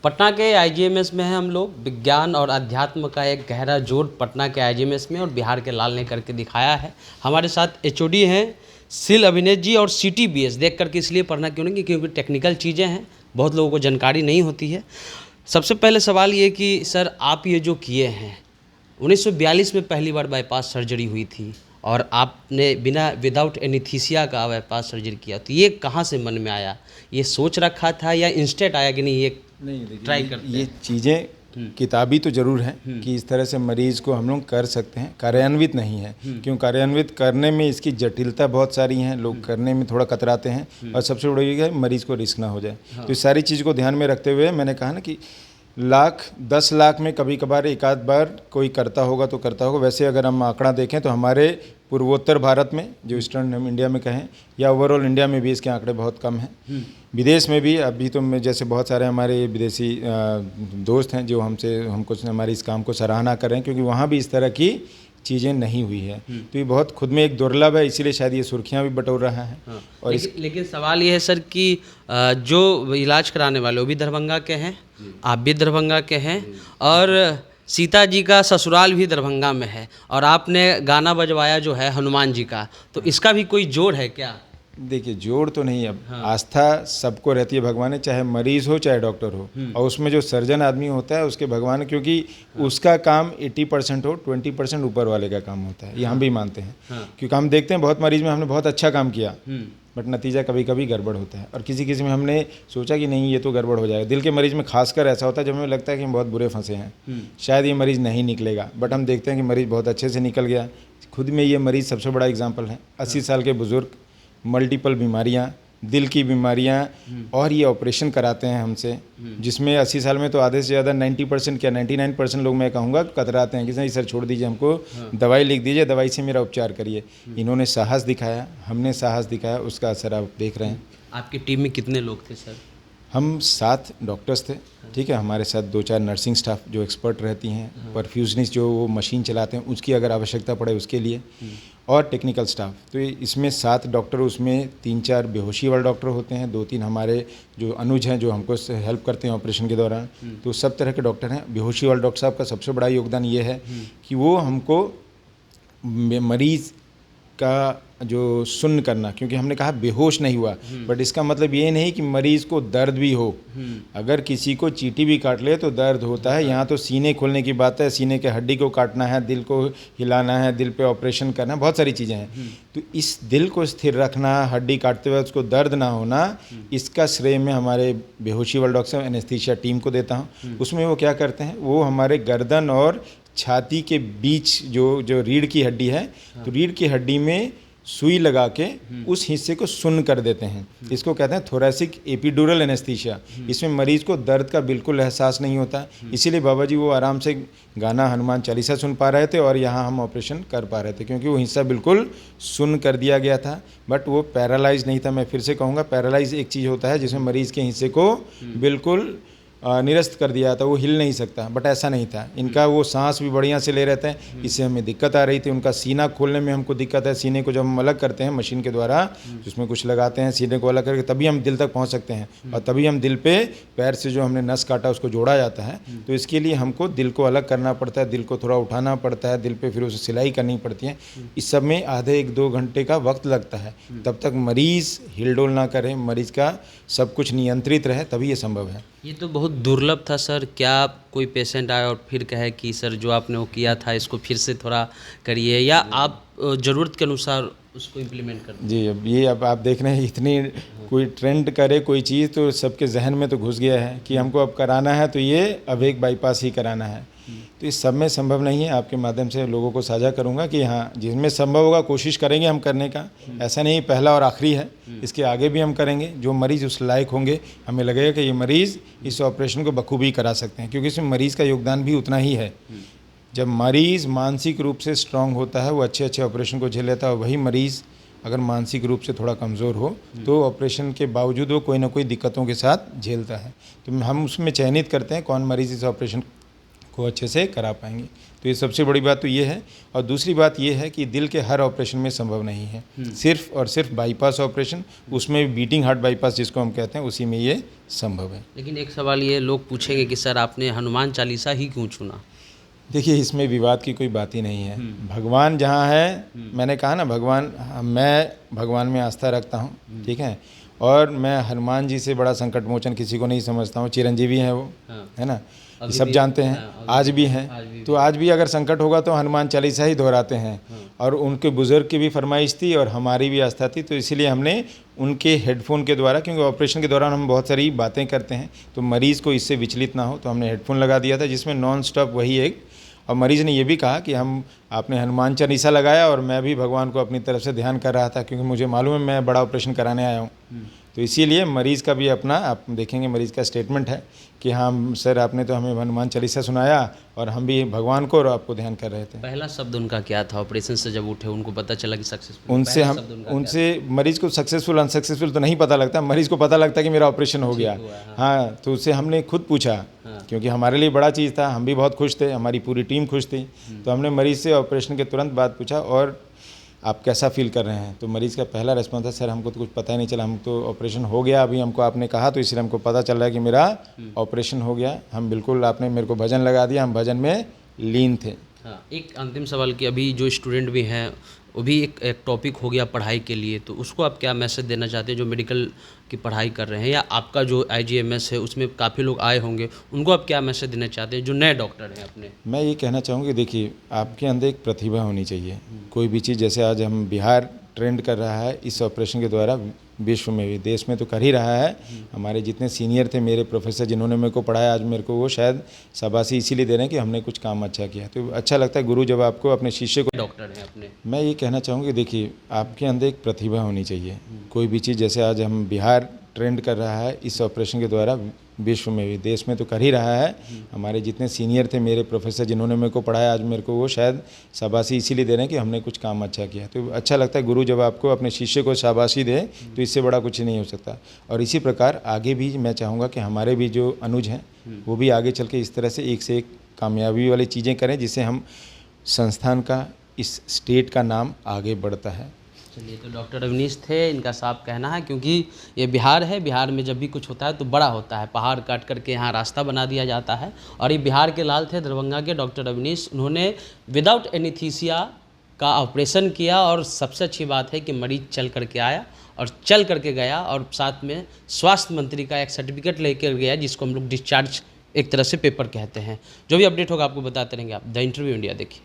पटना के आईजीएमएस में हैं हम लोग। विज्ञान और अध्यात्म का एक गहरा जोड़ पटना के आईजीएमएस में और बिहार के लाल ने करके दिखाया है। हमारे साथ एचओडी हैं सिल अभिनेत जी और सीटीबीएस। देख करके इसलिए पढ़ना क्यों नहीं, क्योंकि टेक्निकल चीज़ें हैं, बहुत लोगों को जानकारी नहीं होती है। सबसे पहले सवाल ये कि सर आप ये जो किए हैं 1942 में पहली बार बाईपास सर्जरी हुई थी और आपने बिना विदाउट एनीस्थीसिया का बाईपास सर्जरी किया, तो ये कहाँ से मन में आया? ये सोच रखा था या इंस्टेंट आया कि नहीं ये नहीं ट्राई करते ये हैं? चीज़ें किताबी तो ज़रूर हैं कि इस तरह से मरीज़ को हम लोग कर सकते हैं, कार्यान्वित नहीं है। क्यों कार्यान्वित करने में इसकी जटिलता बहुत सारी हैं, लोग करने में थोड़ा कतराते हैं और सबसे बड़ी है मरीज़ को रिस्क ना हो जाए। तो इस सारी चीज़ को ध्यान में रखते हुए मैंने कहा ना कि 10 लाख में कभी कभार एक आध बार कोई करता होगा तो करता होगा। वैसे अगर हम आंकड़ा देखें तो हमारे पूर्वोत्तर भारत में, जो ईस्टर्न हम इंडिया में कहें, या ओवरऑल इंडिया में भी इसके आंकड़े बहुत कम हैं। विदेश में भी अभी तो मैं जैसे बहुत सारे हमारे विदेशी दोस्त हैं जो हमको हमारे इस काम को सराहना कर रहे हैं, क्योंकि वहाँ भी इस तरह की चीज़ें नहीं हुई है। तो ये बहुत खुद में एक दुर्लभ है, इसीलिए शायद ये सुर्खियाँ भी बटोर रहा है। हाँ। और लेकिन सवाल ये है सर कि जो इलाज कराने वाले वो भी दरभंगा के हैं, आप भी दरभंगा के हैं और सीता जी का ससुराल भी दरभंगा में है और आपने गाना बजवाया जो है हनुमान जी का, तो इसका भी कोई जोड़ है क्या? देखिए जोड़ तो नहीं, अब आस्था सबको रहती है भगवान, चाहे मरीज हो चाहे डॉक्टर हो, और उसमें जो सर्जन आदमी होता है उसके भगवान, क्योंकि उसका काम 80% हो, 20% ऊपर वाले का काम होता है। ये हम भी मानते हैं। क्योंकि हम देखते हैं बहुत मरीज में हमने बहुत अच्छा काम किया बट नतीजा कभी कभी गड़बड़ होता है, और किसी किसी में हमने सोचा कि नहीं ये तो गड़बड़ हो जाएगा। दिल के मरीज में खासकर ऐसा होता है जब हमें लगता है कि हम बहुत बुरे फंसे हैं, शायद ये मरीज़ नहीं निकलेगा, बट हम देखते हैं कि मरीज़ बहुत अच्छे से निकल गया। खुद में ये मरीज़ सबसे बड़ा एग्जाम्पल है। 80 साल के बुज़ुर्ग, मल्टीपल बीमारियाँ, दिल की बीमारियाँ, और ये ऑपरेशन कराते हैं हमसे, जिसमें 80 साल में तो आधे से ज़्यादा 90% क्या 99% लोग मैं कहूँगा कतराते हैं कि नहीं सर छोड़ दीजिए, हमको दवाई लिख दीजिए, दवाई से मेरा उपचार करिए। इन्होंने साहस दिखाया, हमने साहस दिखाया, उसका असर आप देख रहे हैं। आपकी टीम में कितने लोग थे सर? हम 7 डॉक्टर्स थे, ठीक है। हमारे साथ 2-4 नर्सिंग स्टाफ जो एक्सपर्ट रहती हैं, परफ्यूजनिस्ट जो वो मशीन चलाते हैं उसकी अगर आवश्यकता पड़े उसके लिए, और टेक्निकल स्टाफ। तो इसमें 7 डॉक्टर, उसमें 3-4 बेहोशी वाले डॉक्टर होते हैं, 2-3 हमारे जो अनुज हैं जो हमको हेल्प करते हैं ऑपरेशन के दौरान। तो सब तरह के डॉक्टर हैं। बेहोशी वाले डॉक्टर साहब का सबसे बड़ा योगदान ये है कि वो हमको मरीज़ का जो सुन्न करना, क्योंकि हमने कहा बेहोश नहीं हुआ, बट इसका मतलब ये नहीं कि मरीज़ को दर्द भी हो। अगर किसी को चींटी भी काट ले तो दर्द होता है, यहाँ तो सीने खोलने की बात है, सीने के हड्डी को काटना है, दिल को हिलाना है, दिल पे ऑपरेशन करना है, बहुत सारी चीज़ें हैं। तो इस दिल को स्थिर रखना, हड्डी काटते हुए उसको दर्द ना होना, इसका श्रेय मैं हमारे बेहोशी वाले डॉक्टर एनेस्थीसिया टीम को देता हूँ। उसमें वो क्या करते हैं, वो हमारे गर्दन और छाती के बीच जो रीढ़ की हड्डी है, तो रीढ़ की हड्डी में सुई लगा के उस हिस्से को सुन्न कर देते हैं। इसको कहते हैं थोरेसिक एपिड्यूरल एनेस्थीसिया। इसमें मरीज को दर्द का बिल्कुल एहसास नहीं होता, इसीलिए बाबा जी वो आराम से गाना हनुमान चालीसा सुन पा रहे थे और यहाँ हम ऑपरेशन कर पा रहे थे, क्योंकि वो हिस्सा बिल्कुल सुन्न कर दिया गया था। बट वो पैरालाइज नहीं था। मैं फिर से कहूँगा, पैरालाइज एक चीज़ होता है जिसमें मरीज़ के हिस्से को बिल्कुल निरस्त कर दिया था, वो हिल नहीं सकता, बट ऐसा नहीं था। इनका वो सांस भी बढ़िया से ले रहते हैं, इससे हमें दिक्कत आ रही थी। उनका सीना खोलने में हमको दिक्कत है। सीने को जब हम अलग करते हैं मशीन के द्वारा, जिसमें कुछ लगाते हैं, सीने को अलग करके तभी हम दिल तक पहुंच सकते हैं, और तभी हम दिल पे पैर से जो हमने नस काटा उसको जोड़ा जाता है। तो इसके लिए हमको दिल को अलग करना पड़ता है, दिल को थोड़ा उठाना पड़ता है, दिल पे फिर उसे सिलाई करनी पड़ती है। इस सब में आधे 1-2 घंटे का वक्त लगता है। तब तक मरीज़ हिलडोल ना करे, मरीज़ का सब कुछ नियंत्रित रहे, तभी ये संभव है। ये तो बहुत दुर्लभ था सर। क्या कोई पेशेंट आए और फिर कहे कि सर जो आपने वो किया था इसको फिर से थोड़ा करिए, या आप ज़रूरत के अनुसार उसको इम्प्लीमेंट कर? जी, अब आप देख रहे हैं, इतनी कोई ट्रेंड करे कोई चीज़ तो सबके जहन में तो घुस गया है कि हमको अब कराना है तो ये अब एक बाईपास ही कराना है। तो इस सब में संभव नहीं है। आपके माध्यम से लोगों को साझा करूंगा कि हाँ, जिसमें संभव होगा कोशिश करेंगे हम करने का। ऐसा नहीं पहला और आखिरी है, इसके आगे भी हम करेंगे। जो मरीज़ उस लायक होंगे, हमें लगेगा कि ये मरीज़ इस ऑपरेशन को बखूबी करा सकते हैं, क्योंकि इसमें मरीज़ का योगदान भी उतना ही है। जब मरीज़ मानसिक रूप से स्ट्रांग होता है, वो अच्छे ऑपरेशन को झेल लेता है। वही मरीज़ अगर मानसिक रूप से थोड़ा कमज़ोर हो तो ऑपरेशन के बावजूद वो कोई ना कोई दिक्कतों के साथ झेलता है। तो हम उसमें चयनित करते हैं कौन मरीज़ इस ऑपरेशन को अच्छे से करा पाएंगे। तो ये सबसे बड़ी बात तो ये है। और दूसरी बात ये है कि दिल के हर ऑपरेशन में संभव नहीं है, सिर्फ और सिर्फ बाईपास ऑपरेशन, उसमें बीटिंग हार्ट बाईपास जिसको हम कहते हैं, उसी में ये संभव है। लेकिन एक सवाल ये लोग पूछेंगे कि सर आपने हनुमान चालीसा ही क्यों चुना? देखिए, इसमें विवाद की कोई बात ही नहीं है। भगवान जहाँ है, मैंने कहा ना, मैं भगवान में आस्था रखता हूँ, ठीक है। और मैं हनुमान जी से बड़ा संकट मोचन किसी को नहीं समझता हूँ। चिरंजीवी हैं वो, है ना, ये सब जानते हैं, आज भी हैं। तो आज भी अगर संकट होगा तो हनुमान चालीसा ही दोहराते हैं। और उनके बुज़ुर्ग की भी फरमाइश थी और हमारी भी आस्था थी, तो इसीलिए हमने उनके हेडफोन के द्वारा, क्योंकि ऑपरेशन के दौरान हम बहुत सारी बातें करते हैं तो मरीज़ को इससे विचलित ना हो, तो हमने हेडफोन लगा दिया था जिसमें नॉन स्टॉप वही एक। और मरीज़ ने ये भी कहा कि आपने हनुमान चालीसा लगाया, और मैं भी भगवान को अपनी तरफ से ध्यान कर रहा था, क्योंकि मुझे मालूम है मैं बड़ा ऑपरेशन कराने आया हूँ। तो इसीलिए मरीज़ का भी अपना, आप देखेंगे मरीज़ का स्टेटमेंट है कि हाँ सर, आपने तो हमें हनुमान चालीसा सुनाया और हम भी भगवान को और आपको ध्यान कर रहे थे। पहला शब्द उनका क्या था ऑपरेशन से जब उठे? उनको पता चला कि सक्सेसफुल? उनसे मरीज़ को सक्सेसफुल अनसक्सेसफुल तो नहीं पता लगता, मरीज़ को पता लगता कि मेरा ऑपरेशन हो गया। हाँ, तो उससे हमने खुद पूछा, क्योंकि हमारे लिए बड़ा चीज़ था, हम भी बहुत खुश थे, हमारी पूरी टीम खुश थी। तो हमने मरीज़ से ऑपरेशन के तुरंत बाद पूछा, और आप कैसा फील कर रहे हैं? तो मरीज़ का पहला रिस्पॉन्स था, सर हमको तो कुछ पता ही नहीं चला, हम तो ऑपरेशन हो गया, अभी हमको आपने कहा तो इसलिए हमको पता चल रहा है कि मेरा ऑपरेशन हो गया। हम बिल्कुल, आपने मेरे को भजन लगा दिया, हम भजन में लीन थे। हाँ, एक अंतिम सवाल कि अभी जो स्टूडेंट भी हैं वो भी एक टॉपिक हो गया पढ़ाई के लिए, तो उसको आप क्या मैसेज देना चाहते हैं जो मेडिकल की पढ़ाई कर रहे हैं, या आपका जो IGMS है उसमें काफ़ी लोग आए होंगे, उनको आप क्या मैसेज देना चाहते हैं जो नए डॉक्टर हैं अपने? मैं ये कहना चाहूँगी, देखिए आपके अंदर एक प्रतिभा होनी चाहिए। कोई भी चीज़, जैसे आज हम बिहार ट्रेंड कर रहा है इस ऑपरेशन के द्वारा, विश्व में भी, देश में तो कर ही रहा है। हमारे जितने सीनियर थे, मेरे प्रोफेसर जिन्होंने मेरे को पढ़ाया, आज मेरे को वो शायद शाबाशी इसीलिए दे रहे हैं कि हमने कुछ काम अच्छा किया। तो अच्छा लगता है गुरु जब आपको अपने शिष्य को, डॉक्टर हैं अपने। मैं ये कहना चाहूँगी, देखिए आपके अंदर एक प्रतिभा होनी चाहिए। कोई भी चीज़, जैसे आज हम बिहार ट्रेंड कर रहा है इस ऑपरेशन के द्वारा, विश्व में भी, देश में तो कर ही रहा है। हमारे जितने सीनियर थे, मेरे प्रोफेसर जिन्होंने मेरे को पढ़ाया, आज मेरे को वो शायद शाबाशी इसीलिए दे रहे हैं कि हमने कुछ काम अच्छा किया। तो अच्छा लगता है गुरु जब आपको अपने शिष्य को शाबाशी दे, तो इससे बड़ा कुछ नहीं हो सकता। और इसी प्रकार आगे भी मैं चाहूँगा कि हमारे भी जो अनुज हैं वो भी आगे चल के इस तरह से एक कामयाबी वाली चीज़ें करें, जिससे हम संस्थान का, इस स्टेट का नाम आगे बढ़ता है। चलिए, तो डॉक्टर अवनीश थे, इनका साफ कहना है, क्योंकि ये बिहार है, बिहार में जब भी कुछ होता है तो बड़ा होता है, पहाड़ काट करके यहाँ रास्ता बना दिया जाता है। और ये बिहार के लाल थे, दरभंगा के डॉक्टर अवनीश, उन्होंने विदाउट एनीस्थीसिया का ऑपरेशन किया, और सबसे अच्छी बात है कि मरीज चल करके आया और चल करके गया, और साथ में स्वास्थ्य मंत्री का एक सर्टिफिकेट लेकर गया, जिसको हम लोग डिस्चार्ज एक तरह से पेपर कहते हैं। जो भी अपडेट होगा आपको बताते रहेंगे। आप द इंटरव्यू इंडिया देखिए।